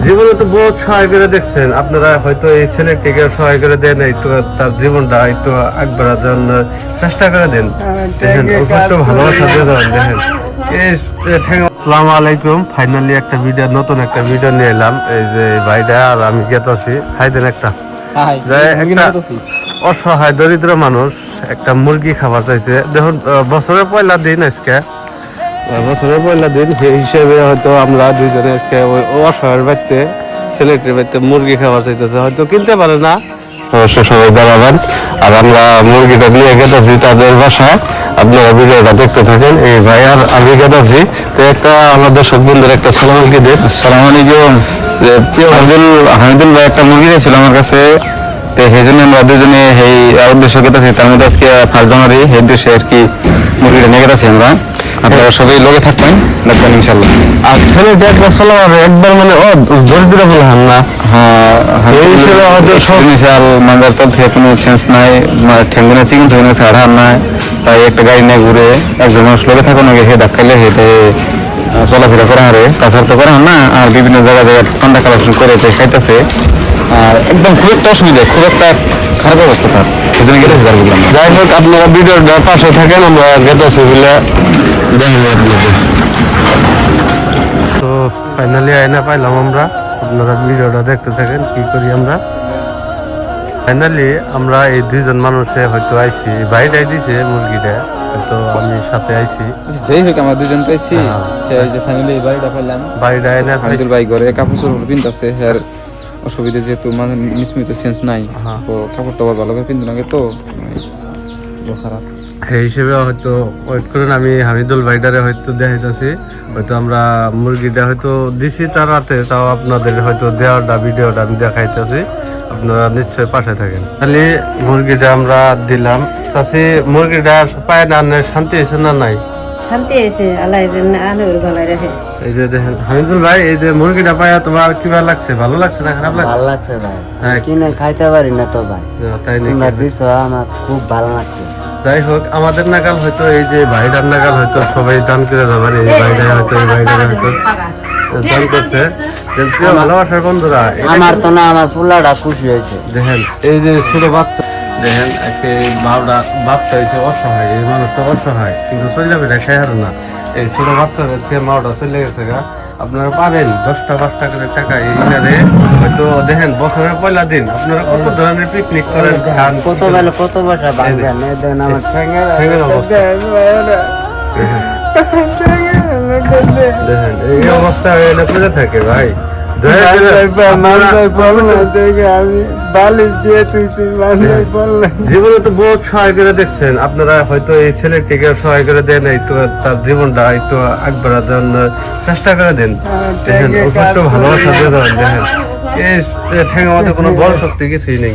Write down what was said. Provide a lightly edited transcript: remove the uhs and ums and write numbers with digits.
জীবনে তো বহুত সহায় করে দেখছেন আপনারা, হয়তো এই ছেলেটিকে সহায় করে দেন, একটু তার জীবনটা একটু আগ বাড়ার জন্য চেষ্টা করে দেন। দেখেন একটু ভালোবাসা দিয়ে দেন। দেখেন আসসালামু আলাইকুম। ফাইনালি একটা ভিডিও, নতুন একটা ভিডিও নিয়ে এলাম। এই যে ভাইটা আর আমি গেতাছি খাইতেন একটা অসহায় দরিদ্র মানুষ একটা মুরগি খাবার চাইছে। দেখুন বছরের পয়লা দিন, আজকে বছরের পয়লা দিন, সেই হিসেবে হয়তো আমরা দুইজনে আজকে অসহায়ের বাড়িতে, ছেলেটির বাড়িতে মুরগি খাবার চাইতেছে। হয়তো কিনতে পারে না, অবশ্য সবাই দাঁড়াবেন। আর আমরা মুরগিটা নিয়ে গেতেছি তাদের বাসায়। আপনারা ভিডিওটা দেখতে থাকেন। এই ভাই আর আমি গেতেছি। তো একটা আমাদের সব বন্ধুর একটা সালাম আলাইকুম। আসসালামু আলাইকুম। হামিদুল ভাই একটা মুরগি দিয়েছিল আমার কাছে, তো সেই জন্য আমরা দুজনে এই উদ্দেশ্য গেতেছি। তার মধ্যে আজকে 5 জানুয়ারি, এই উদ্দেশ্যে আর কি মুরগিটা নিয়ে গেতেছি আমরা। আপনারা সবাই লোকে থাকবেন, দেখবেন ইনশাল্লাহ। আর ছেলেটা একবার চলা একবার মানে দরিদ্র বলে হান না। হ্যাঁ, মানজার তল থেকে কোনো চেঞ্জ নাই, ঠেঙ্গুনে চিকেন হয়ে গেছে, আড়ার নাই। তাই একটা গাড়ি নিয়ে ঘুরে একজন মানুষ লোকে থাকুন, হে ধাক্কাইলে হেঁটে চলাফেরা করা হারে, তাছাড়া তো করা না। আর বিভিন্ন জায়গায় চান্দা কালেকশন করে খাইতেছে। আর একদম খুব একটা অসুবিধা, খুব একটা খারাপ অবস্থা তার, সেই জন্য গেটেছি তার বললাম। যাই হোক, আপনারা ভিডিওর পাশে থাকেন, আমরা গেতেছি বলে দেখেন আপনাদের। তো ফাইনালি আয়না পাইলাম আমরা, আপনারা ভিডিওটা দেখতে থাকেন কি করি আমরা। ফাইনালি আমরা এই দুইজন মানুষে হয়তো আইছি, ভাইটাই দিছে মুরগিটা, তো আমি সাথে আইছি। যেই হোক আমরা দুজন তো আইছি, সেই যে ফাইনালি বাড়িটা পাইলাম। বাড়িটা এনে হামিদুল ভাই ঘরে কাপড় চোপড় পিনতাছে, এর অসুবিধা যেহেতু মানে নিসমিত সেন্স নাই, তো কাপড় টাপড় ভালো করে পিনতে লাগে তো খারাপ। সেই হিসেবে হয়তো ওয়েট করেন, আমি হামিদুল ভাইডারে হয়তো দেখাইতেছি। হয়তো আমরা মুরগিটা হয়তো দিছি তার রাতে, তাও আপনাদের হয়তো দেওয়াটা ভিডিওটা আমি দেখাইতেছি, আপনারা নিশ্চয়ই পাশে থাকেন। খালি মুরগিটা আমরা দিলাম। চাষি মুরগিটা পায় না, শান্তি হয়েছে না নাই? শান্তি হয়েছে, আল্লাহ আলোর ভালো রাখে। এই যে দেখেন হামিদুল ভাই, এই যে মুরগিটা পায়া তোমার কিবা লাগছে? ভালো লাগছে না খারাপ লাগছে? ভালো লাগছে ভাই, কিনে খাইতে পারি না তো ভাই, তাই নাকি? আমার খুব ভালো লাগছে। যাই হোক, আমাদের নাগাল হয়তো, এই যে ভাইটার নাগাল হয়তো সবাই দান করে যাবেন। এই ভাইটা হয়তো, এই ভাইটা হয়তো দান করছে। ভালোবাসার বন্ধুরা, আমার তো না, আমার ফুলাটা খুশি হয়েছে। দেখেন এই যে ছোট বাচ্চা, দেখেন বাপটা হয়েছে অসহায়, এই মানুষটা অসহায়, কিন্তু চলে বেটা খাই হারো না। এই ছোট বাচ্চা হচ্ছে মাওটা চলে গেছে গা। আপনারা পাবেন 10টা 5টা করে টাকা এইখানে। হয়তো দেখেন বছরের পয়লা দিন আপনারা কত ধরনের পিকনিক করেন, খান, কত বছর বাংলাদেন আমার ঠেঙ্গের অবস্থা দেখেন। এই অবস্থা এটা করে থাকে ভাই। জীবনে তো বহুত সহায় করে দেখছেন আপনারা, হয়তো এই ছেলেটিকে সহায় করে দেন, একটু তার জীবনটা একটু আগ বাড়ার জন্য চেষ্টা করে দেন। দেখেন একটু ভালোবাসা দিয়ে দেন। দেখেন এই ঠেঙ্গের মধ্যে কোনো বল শক্তি কিছুই নেই।